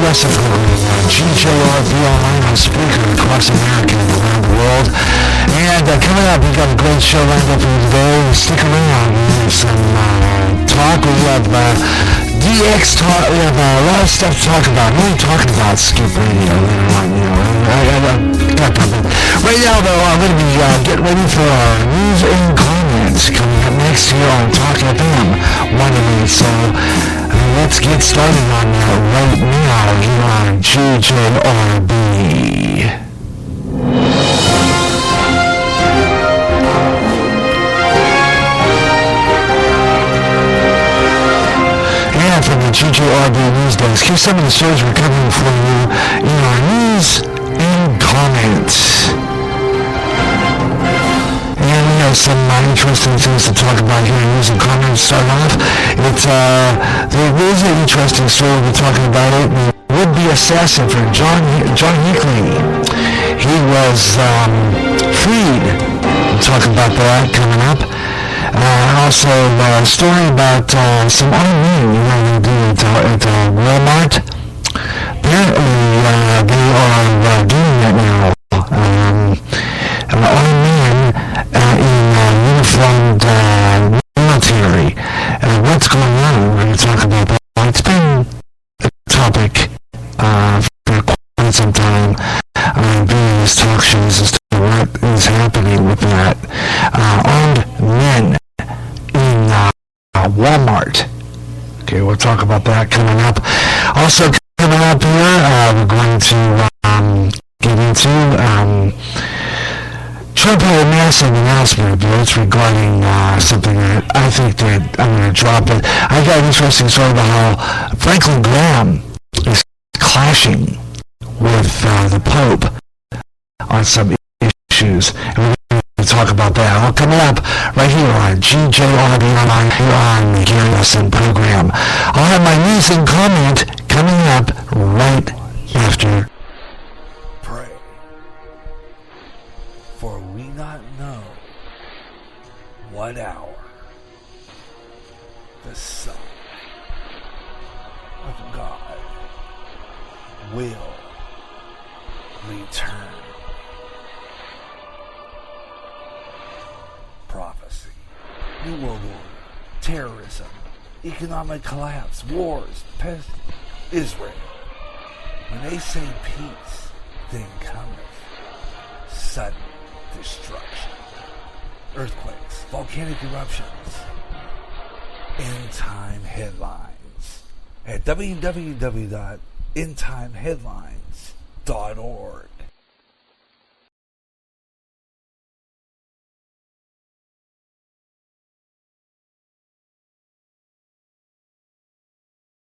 Russen program on GJRB online on Spreaker across America and around the world. And coming up, we've got a great show lined up for you today. Stick around. We have some talk. We have DX talk. We have a lot of stuff to talk about. We're talking about Skip Radio later on, Right now, though, I'm going to be getting ready for our news and comments coming up next here on Talk FM 108. So let's get started on that right now here on GJRB. And from the GJRB News Desk, here's some of the stories we're covering for you in our news and comments. And we have some interesting things to talk about here in news and comments. Start off, there is an interesting story we're talking about. It would-be assassin for John Hinckley. He was freed. We'll talk about that coming up. Also, a story about some armed men at Walmart. Apparently, they are doing that now. Armed men in uniformed military. What's going on? We're going to talk about that. It's been a topic for quite some time on various talk shows as to what is happening with that. Armed men in Walmart. Okay, we'll talk about that coming up. Also coming up here, we're going to get into Trump had a massive announcement, but it's regarding something that I think that I'm going to drop. But I got an interesting story about how Franklin Graham is clashing with the Pope on some issues. And we're going to talk about that all coming up right here on GJRB Online here on the Gary Russen program. I'll have my news and comment coming up right after. Pray, for we not know what hour the Son of God will return. Prophecy, New World Order, terrorism, economic collapse, wars, pest, Israel. When they say peace, then cometh sudden destruction, earthquakes, volcanic eruptions. End time headlines at www.endtimeheadlines.org.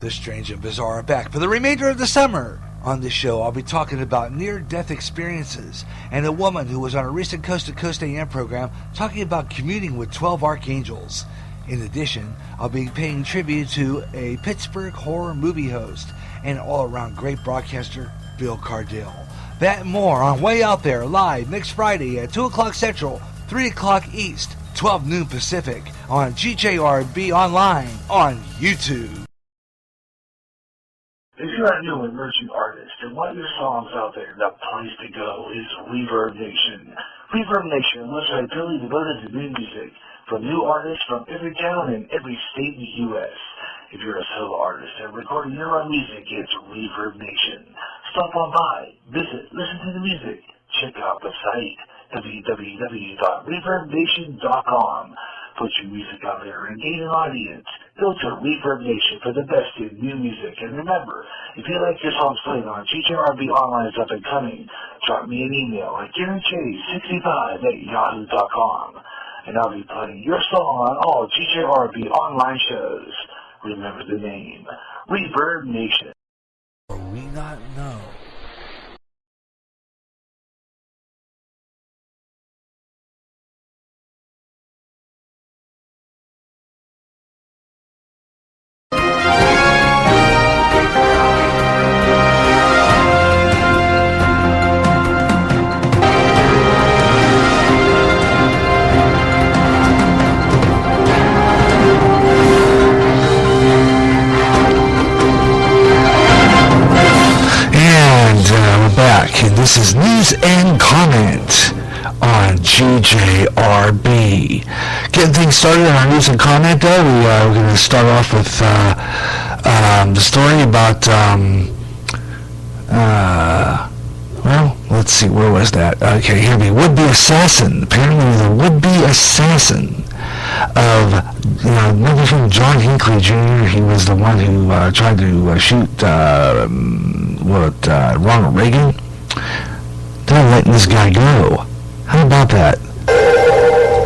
The Strange and Bizarre are back for the remainder of the summer. On this show, I'll be talking about near-death experiences and a woman who was on a recent Coast to Coast AM program talking about communing with 12 archangels. In addition, I'll be paying tribute to a Pittsburgh horror movie host and all-around great broadcaster, Bill Cardell. That and more on Way Out There, live next Friday at 2 o'clock Central, 3 o'clock East, 12 noon Pacific, on GJRB Online on YouTube. If you're a new emerging artist and want your songs out there, the place to go is Reverb Nation. Reverb Nation, a website purely devoted to new music from new artists from every town and every state in the U.S. If you're a solo artist and recording your own music, it's Reverb Nation. Stop on by, visit, listen to the music, check out the site, www.reverbnation.com. Put your music out there and gain an audience. Go to Reverb Nation for the best in new music. And remember, if you like your songs played on GJRB Online's Up and Coming, drop me an email at GaryChase65@yahoo.com. And I'll be playing your song on all GJRB Online shows. Remember the name, Reverb Nation. Or we not know. is News and Comment on GJRB. Getting things started on our News and Comment, though, we're going to start off with the story about, well, let's see, where was that? Okay, here we would-be assassin. Apparently the would-be assassin of, remember from John Hinckley Jr.? He was the one who tried to shoot, Ronald Reagan? They're letting this guy go. How about that?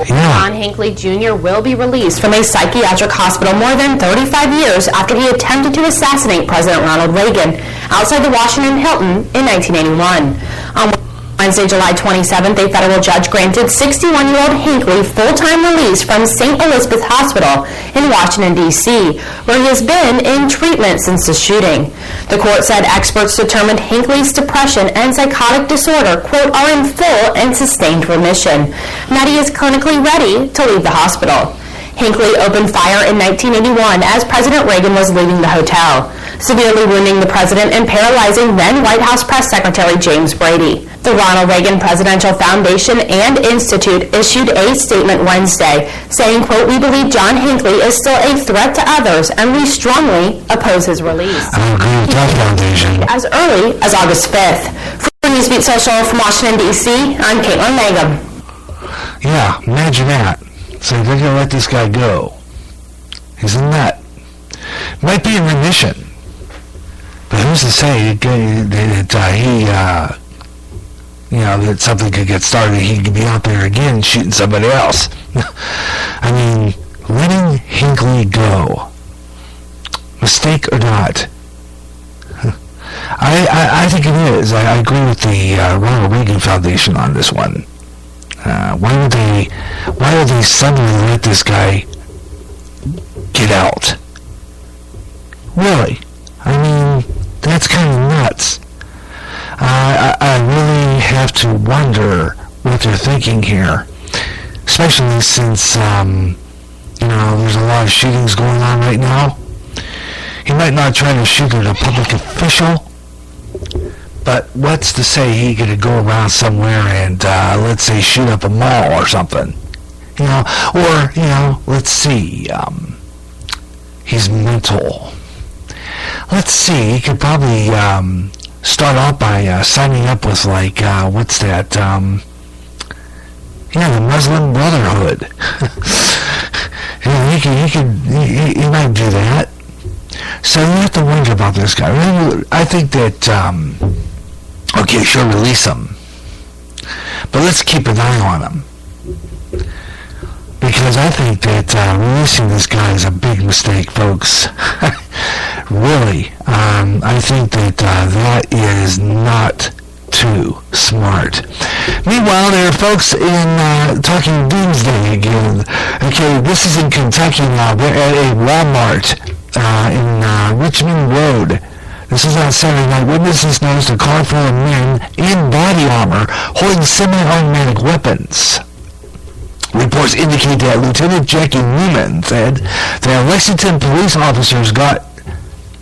Yeah. John Hinckley Jr. will be released from a psychiatric hospital more than 35 years after he attempted to assassinate President Ronald Reagan outside the Washington Hilton in 1981. On Wednesday, July 27th, a federal judge granted 61-year-old Hinckley full-time release from St. Elizabeth Hospital in Washington, D.C., where he has been in treatment since the shooting. The court said experts determined Hinckley's depression and psychotic disorder, quote, are in full and sustained remission, and that he is clinically ready to leave the hospital. Hinckley opened fire in 1981 as President Reagan was leaving the hotel, severely wounding the president and paralyzing then White House Press Secretary James Brady. The Ronald Reagan Presidential Foundation and Institute issued a statement Wednesday saying, quote, we believe John Hinckley is still a threat to others and we strongly oppose his release. I agree with that foundation. As early as August 5th. For Newsbeat Social from Washington, D.C., I'm Caitlin Mangum. Yeah, imagine that. So they're going to let this guy go. He's a nut. Might be in remission. But who's to say that something could get started, he could be out there again shooting somebody else. I mean, letting Hinckley go, mistake or not, I think it is. I agree with the Ronald Reagan Foundation on this one. Why would they suddenly let this guy get out? Really? I mean, that's kind of nuts. I really have to wonder what they're thinking here, especially since, there's a lot of shootings going on right now. He might not try to shoot at a public official, but what's to say he could go around somewhere and, let's say, shoot up a mall or something? Let's see, he's mental. Let's see, he could probably, start off by signing up with, what's that, the Muslim Brotherhood. he might do that. So you have to wonder about this guy. I think that, okay, sure, release him. But let's keep an eye on him. Because I think that releasing this guy is a big mistake, folks. Really. I think that that is not too smart. Meanwhile, there are folks in talking doomsday again. Okay, this is in Kentucky now. They're at a Walmart in Richmond Road. This is on Saturday night. Witnesses noticed a car full of men in body armor holding semi-automatic weapons. Reports indicate that Lieutenant Jackie Newman said that Lexington police officers got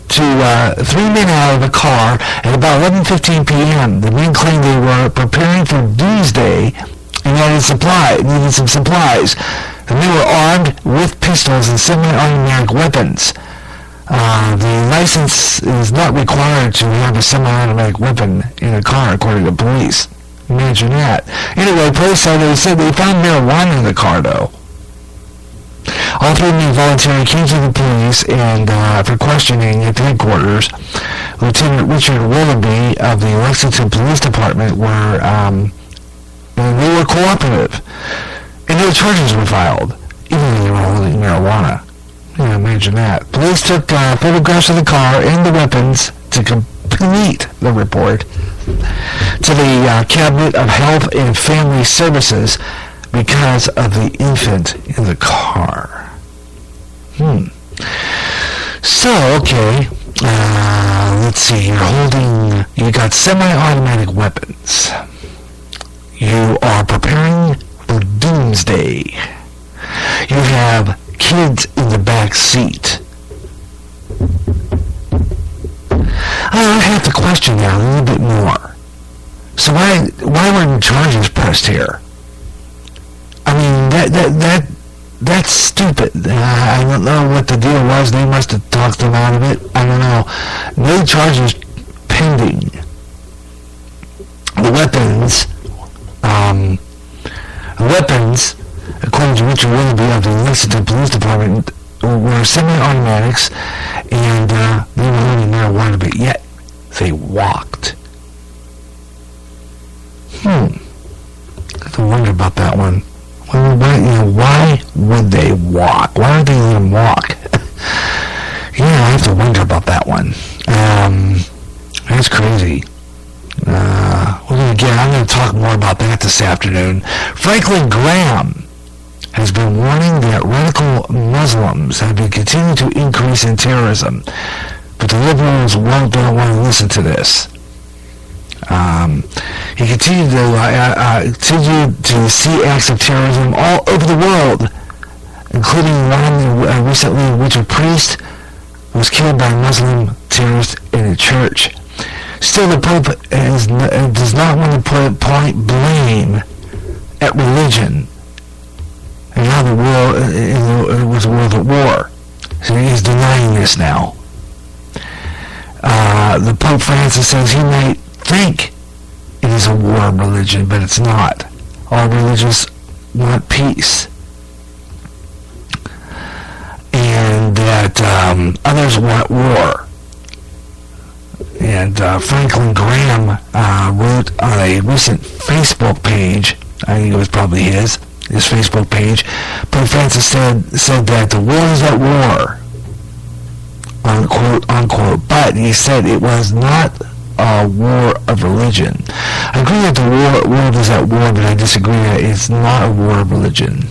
to 3 men out of the car at about 11:15 p.m. The men claimed they were preparing for doomsday and needed some supplies. The men were armed with pistols and semi-automatic weapons. The license is not required to have a semi-automatic weapon in a car, according to police. Imagine that. Anyway, police said they found marijuana in the car, though. All 3 men voluntarily came to the police and for questioning at the headquarters. Lieutenant Richard Willoughby of the Lexington Police Department were cooperative, and no charges were filed, even though they were holding marijuana. Yeah, imagine that. Police took photographs of the car and the weapons to complete the report to the Cabinet of Health and Family Services because of the infant in the car. So, okay, let's see, you got semi-automatic weapons. You are preparing for doomsday. You have kids in the back seat. I have to question that a little bit more. So why weren't charges pressed here? I mean, that's stupid. I don't know what the deal was. They must have talked them out of it. I don't know. No charges pending. The weapons, according to Richard Willoughby of the Lexington Police Department, were semi-automatics, and they were holding marijuana, but yet they walked. I have to wonder about that one. Why would they walk? Why would they let them walk? I have to wonder about that one. That's crazy. I'm going to talk more about that this afternoon. Franklin Graham has been warning that radical Muslims have been continuing to increase in terrorism, but the liberals don't want to listen to this. He continued to see acts of terrorism all over the world, including one recently in which a priest was killed by a Muslim terrorist in a church. Still, the Pope does not want to point blame at religion and how the world was a world at war. So he's denying this now. The Pope Francis says he might think it is a war of religion, but it's not. All religions want peace. And that others want war. And Franklin Graham wrote on a recent Facebook page, I think it was probably his Facebook page, Pope Francis said that the world is at war, unquote, unquote, but he said it was not a war of religion. I agree that the world is at war, but I disagree that it's not a war of religion.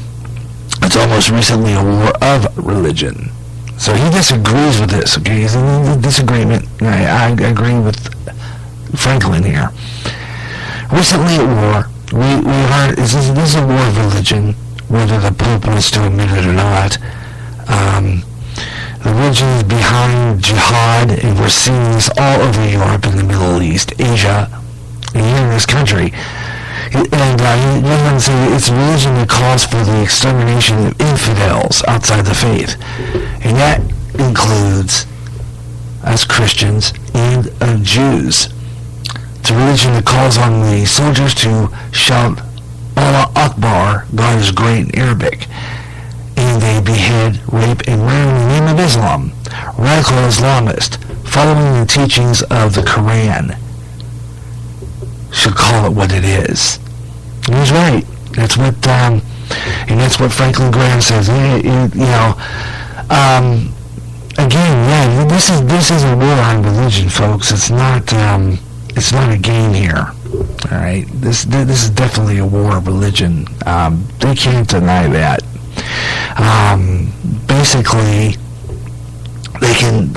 It's almost recently a war of religion. So he disagrees with this, okay? He's in a disagreement. I agree with Franklin here. Recently at war, we heard this is a war of religion, whether the Pope wants to admit it or not. The religion is behind jihad, and we're seeing this all over Europe and the Middle East, Asia, and here in this country. And he went on to say it's religion that calls for the extermination of infidels outside the faith. And that includes us Christians and Jews. It's a religion that calls on the soldiers to shout Allah Akbar, God is great in Arabic. And they behead, rape, and murder in the name of Islam. Radical Islamist, following the teachings of the Quran, should call it what it is. And he's right. That's what, and that's what Franklin Graham says. Again, this is a war on religion, folks. It's not a game here. All right, this is definitely a war of religion. They can't deny that. Basically, they can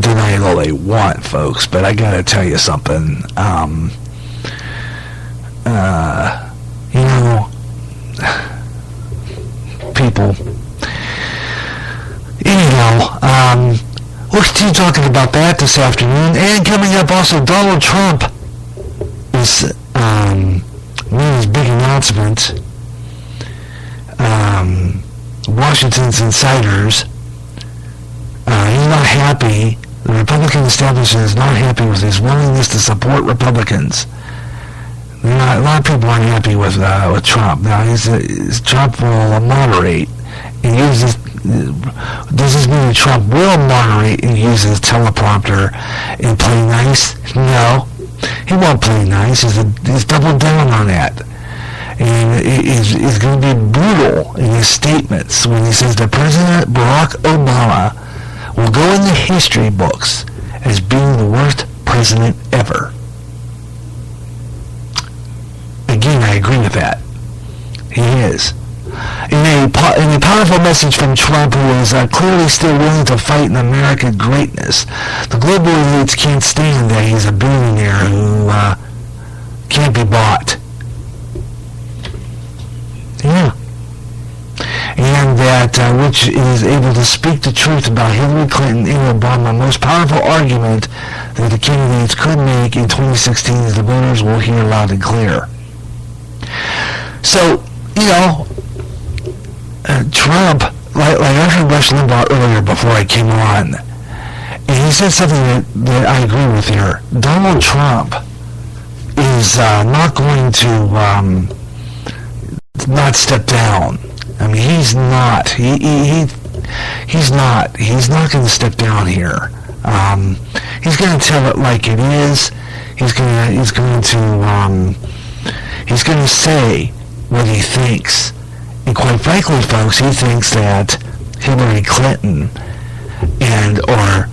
deny it all they want, folks. But I gotta tell you something. People. Anyhow, we'll continue talking about that this afternoon. And coming up also, Donald Trump is made his big announcement. Washington's insiders, he's not happy. The Republican establishment is not happy with his willingness to support Republicans. A lot of people aren't happy with Trump. Now, Trump will moderate and use this. Does this mean that Trump will moderate and use his teleprompter and play nice? No, he won't play nice. He's doubled down on that. And he's going to be brutal in his statements when he says that President Barack Obama will go in the history books as being the worst president ever. Again, I agree with that. He is. In a powerful message from Trump, who is clearly still willing to fight in American greatness, the global elites can't stand that he's a billionaire who can't be bought. Yeah. And that which is able to speak the truth about Hillary Clinton and Obama. Most powerful argument that the candidates could make in 2016 is the voters will hear loud and clear. So, Trump, like I heard Rush Limbaugh earlier before I came on, and he said something that I agree with here. Donald Trump is not going to not step down. I mean, he's not. He's not going to step down here. He's going to tell it like it is. He's going to say what he thinks. And quite frankly, folks, he thinks that Hillary Clinton or